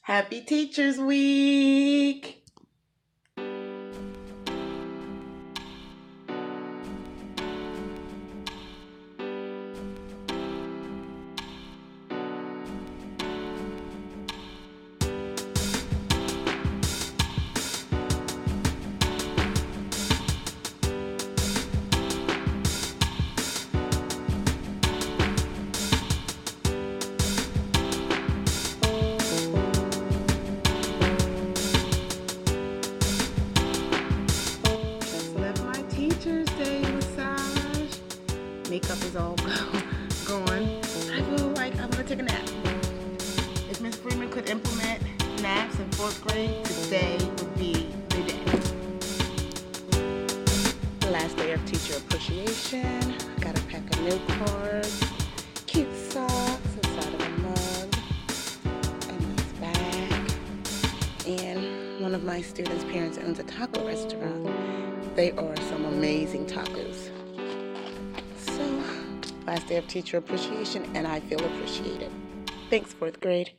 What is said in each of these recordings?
Happy Teachers Week! Just left my Teacher's Day massage. Makeup is all gone. I feel like I'm gonna take a nap. If Miss Freeman could implement naps in 4th grade, today would be the day. The last day of teacher appreciation. Gotta pack a note card, cute socks inside of a mug, a nice bag, and one of my students' parents owns a taco restaurant. They are some amazing tacos. So, last day of teacher appreciation, and I feel appreciated. Thanks, 4th grade.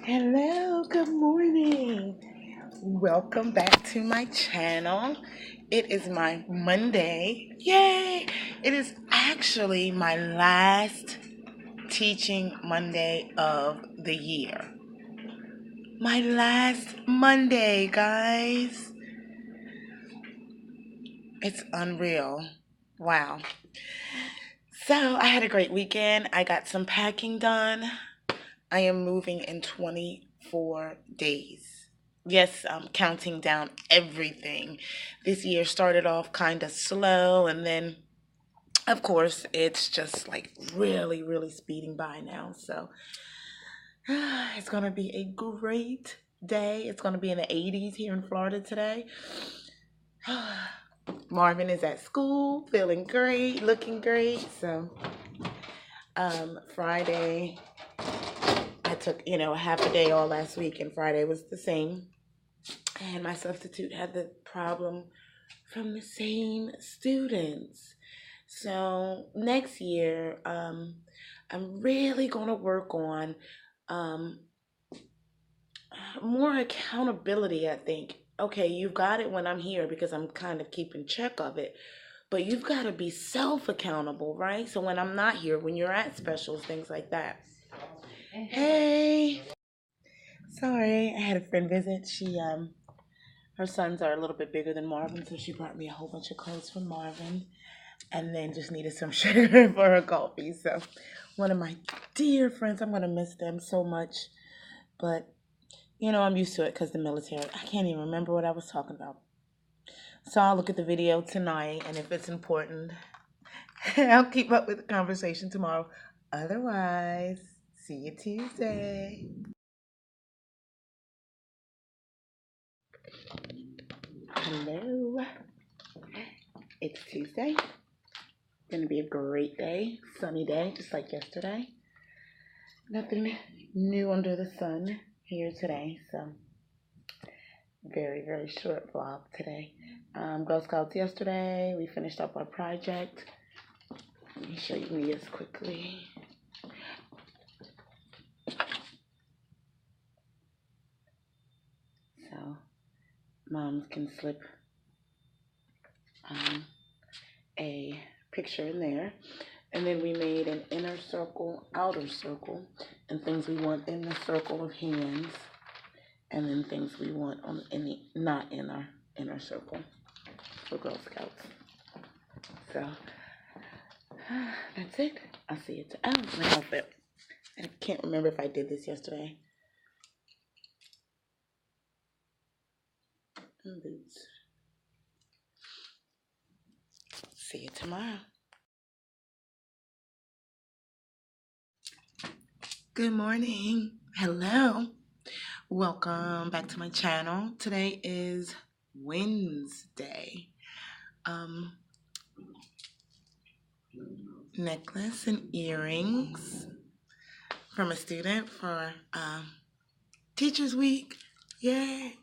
Hello, good morning. Welcome back to my channel. It is my Monday. Yay! It is actually my last teaching Monday of the year. My last Monday, guys. It's unreal. Wow. So I had a great weekend. I got some packing done. I am moving in 24 days. Yes, I'm counting down everything. This year started off kind of slow, and then, of course, it's just like really, really speeding by now. So it's going to be a great day. It's going to be in the 80s here in Florida today. Marvin is at school, feeling great, looking great. So Friday, I took, half a day all last week, and Friday was the same. And my substitute had the problem from the same students. So next year, I'm really going to work on more accountability, I think. Okay, you've got it when I'm here because I'm kind of keeping check of it. But you've got to be self-accountable, right? So when I'm not here, when you're at specials, things like that. Hey. Sorry, I had a friend visit. Her sons are a little bit bigger than Marvin, so she brought me a whole bunch of clothes from Marvin and then just needed some sugar for her coffee. So one of my dear friends, I'm going to miss them so much. But, I'm used to it because the military. I can't even remember what I was talking about. So I'll look at the video tonight, and if it's important, I'll keep up with the conversation tomorrow. Otherwise, see you Tuesday. Hello. It's Tuesday. Gonna be a great day, sunny day, just like yesterday. Nothing new under the sun here today, so very, very short vlog today. Girl Scouts yesterday. We finished up our project. Let me show you Mia's quickly. So, moms can slip a picture in there. And then we made an inner circle, outer circle, and things we want in the circle of hands, and then things we want not in our inner circle for Girl Scouts. So that's it. I'll see you. My outfit. I can't remember if I did this yesterday. And boots. See you tomorrow. Good morning. Hello. Welcome back to my channel. Today is Wednesday. Necklace and earrings from a student for Teachers Week. Yay.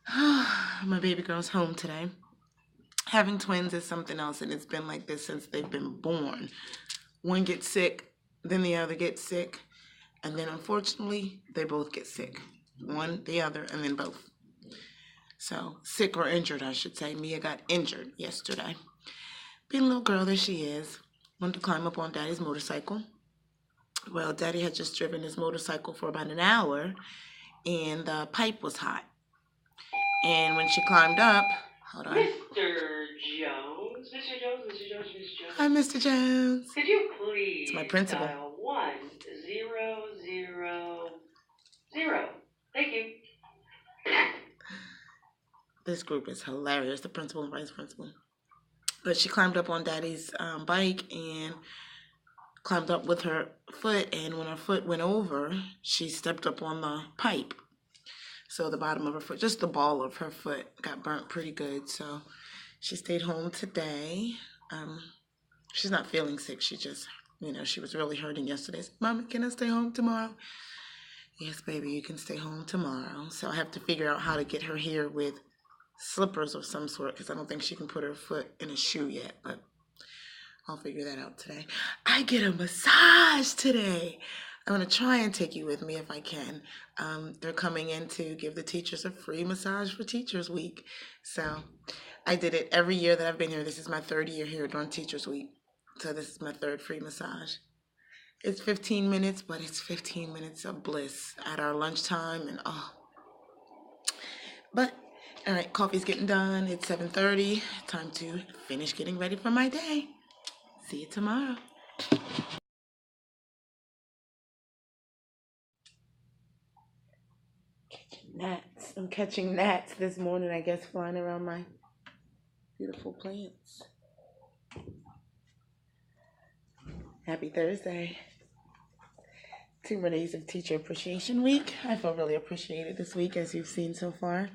My baby girl's home today. Having twins is something else, and it's been like this since they've been born. One gets sick, then the other gets sick, and then unfortunately, they both get sick. One, the other, and then both. So, sick or injured, I should say. Mia got injured yesterday. Being a little girl that she is, wanted to climb up on Daddy's motorcycle. Well, Daddy had just driven his motorcycle for about an hour, and the pipe was hot. And when she climbed up, hold on. Mr. Jones, Mr. Jones, Mr. Jones, Mr. Jones. Hi, Mr. Jones. Could you please It's my principal. dial 1000? Thank you. This group is hilarious, the principal and vice principal. But she climbed up on Daddy's bike and climbed up with her foot, and when her foot went over, she stepped up on the pipe. So the bottom of her foot, just the ball of her foot, got burnt pretty good. So she stayed home today. She's not feeling sick. She just, she was really hurting yesterday. Mama, can I stay home tomorrow? Yes, baby, you can stay home tomorrow. So I have to figure out how to get her here with slippers of some sort, because I don't think she can put her foot in a shoe yet, but I'll figure that out today. I get a massage today. I'm going to try and take you with me if I can. They're coming in to give the teachers a free massage for Teachers Week. So I did it every year that I've been here. This is my third year here during Teachers Week. So this is my third free massage. It's 15 minutes, but it's 15 minutes of bliss at our lunchtime. And But, all right, coffee's getting done. It's 7:30. Time to finish getting ready for my day. See you tomorrow. Gnats. I'm catching gnats this morning, I guess, flying around my beautiful plants. Happy Thursday. 2 more days of Teacher Appreciation Week. I feel really appreciated this week, as you've seen so far.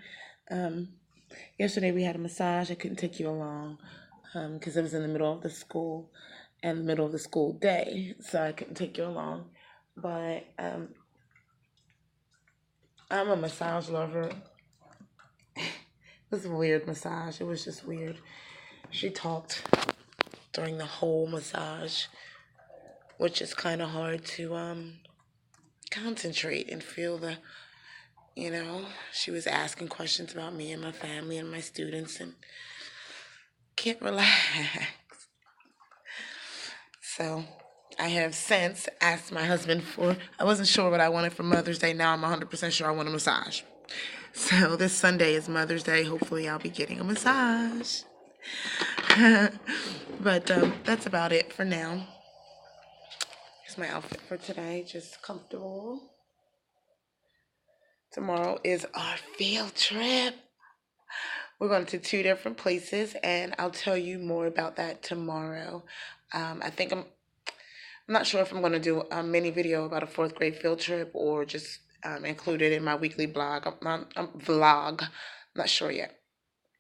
Yesterday we had a massage. I couldn't take you along because it was in the middle of the school and the middle of the school day, so I couldn't take you along. But I'm a massage lover. It was a weird massage. It was just weird. She talked during the whole massage, which is kind of hard to concentrate and feel the, she was asking questions about me and my family and my students, and can't relax. So I have since asked my husband I wasn't sure what I wanted for Mother's Day. Now I'm 100% sure I want a massage. So this Sunday is Mother's Day. Hopefully I'll be getting a massage. But that's about it for now. Here's my outfit for today. Just comfortable. Tomorrow is our field trip. We're going to 2 different places, and I'll tell you more about that tomorrow. I'm not sure if I'm going to do a mini video about a 4th grade field trip or just include it in my weekly vlog. I'm not sure yet.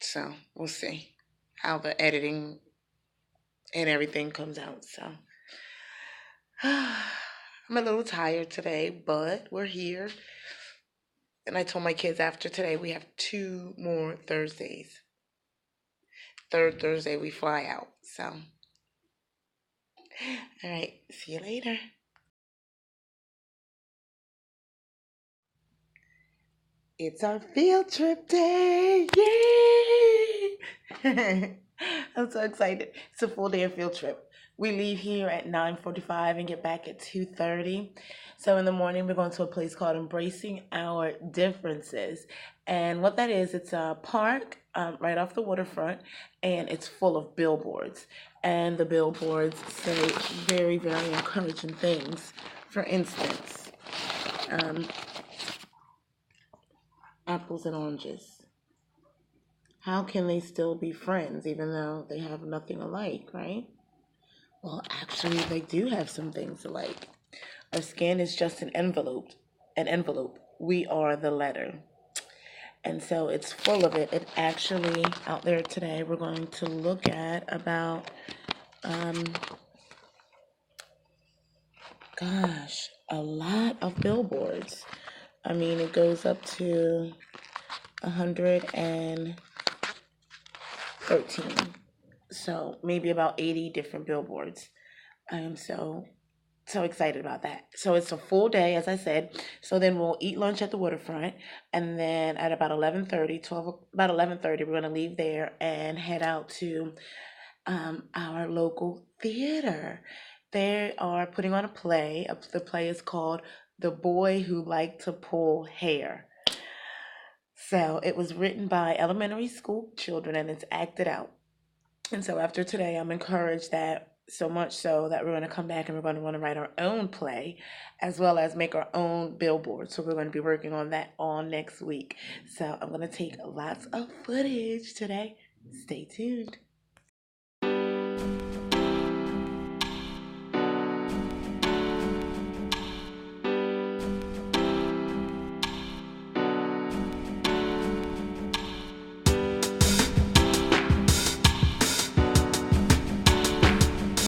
So we'll see how the editing and everything comes out. So I'm a little tired today, but we're here. And I told my kids after today we have 2 more Thursdays. Third Thursday we fly out. So, all right, see you later. It's our field trip day. Yay! I'm so excited. It's a full day of field trip. We leave here at 9:45 and get back at 2:30. So in the morning, we're going to a place called Embracing Our Differences. And what that is, it's a park right off the waterfront, and it's full of billboards. And the billboards say very, very encouraging things. For instance, apples and oranges. How can they still be friends even though they have nothing alike, right? Well, actually, they do have some things alike. Our skin is just an envelope. We are the letter. And so it's full of it. It actually, out there today, we're going to look at about, a lot of billboards. I mean, it goes up to 113. So maybe about 80 different billboards. So So excited about that. So it's a full day, as I said. So then we'll eat lunch at the waterfront, and then at about 11:30, 12, about 11:30, we're gonna leave there and head out to our local theater. They are putting on a play. The play is called "The Boy Who Liked to Pull Hair." So it was written by elementary school children and it's acted out. And so after today, I'm encouraged that so much so that we're going to come back and we're going to want to write our own play as well as make our own billboard. So we're going to be working on that all next week. So I'm going to take lots of footage today. Stay tuned.